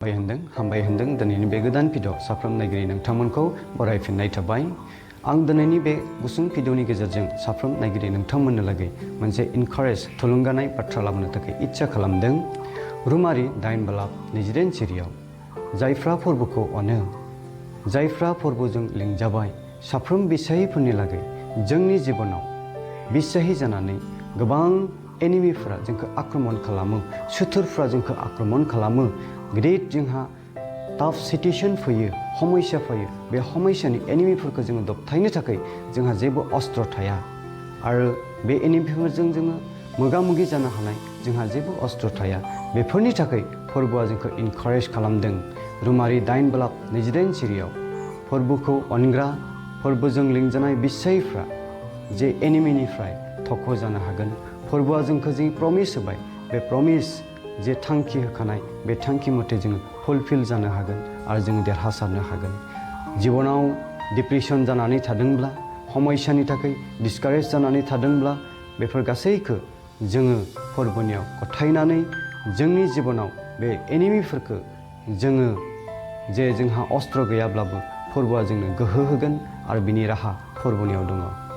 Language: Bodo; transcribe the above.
हामबाय होनदों दिनैनि बे गोदान भिडिअ साफ्रोम नायगिरि नोंथांमोनखौ बरायफिननाय थाबाय। आं दिनैनि बे गुसुं भिडिअनि गेजेरजों साफ्रोम नायगिरि नोंथांमोननो लागै मोनसे इनकारेज थुलुंगानाय बाथ्रा लाबोनो थाखाय इच्छा खालामदों। रुमारि 8/29 सिरियाव जायफ्रा फोरबोखौ अनो, जायफ्रा फोरबोजों लिंजाबाय, साफ्रोम बिसाहिफोरनि लागै जोंनि जिबनाव बिसाहि जानानै गोबां एनिमिफोरा जोंखौ आक्रमण खालामो, सुथुरफ्रा जोंखौ आक्रमण खालामो। गिदिर जोंहा टाफ सिचुएशन फैयो, समस्या फैयो। बे समस्यानि एनिमिफोरखौ जोङो दबथायनो थाखाय जोंहा जेबो अस्त्र थाया आरो बे एनिमिफोरजों जोङो मोगा-मोगि जानो हानाय जोंहा जेबो अस्त्र थाया। बेफोरनि थाखाय फोरबोआ जोंखौ इनकारेज खालामदों। रुमारि 8/29 सिरियाव फोरबोखौ अनग्रा, फोरबोजों लिंजानाय बिसाहिफ्रा जे एनिमिनिफ्राय थख' जानो हागोन। फोरबोआ जोंखौ जि प्रमिस होबाय, बे प्रमिस जे थांखि होखानाय, बे थांखि मथे जोङो फुलफिल जानो हागोन आरो जोङो देरहासारनो हागोन। जिबनाव डिप्रेसन जानानै थादोंब्ला, समस्यानि थाखाय डिसकारेज जानानै थादोंब्ला, बेफोर गासैखौ जोङो फोरबोनियाव गथायनानै जोंनि जिबनाव बे एनिमिफोरखौ जोङो जे जोंहा अस्त्र गैयाब्लाबो फोरबोआ जोंनो गोहो होगोन आरो बिनि राहा फोरबोनियाव दङ।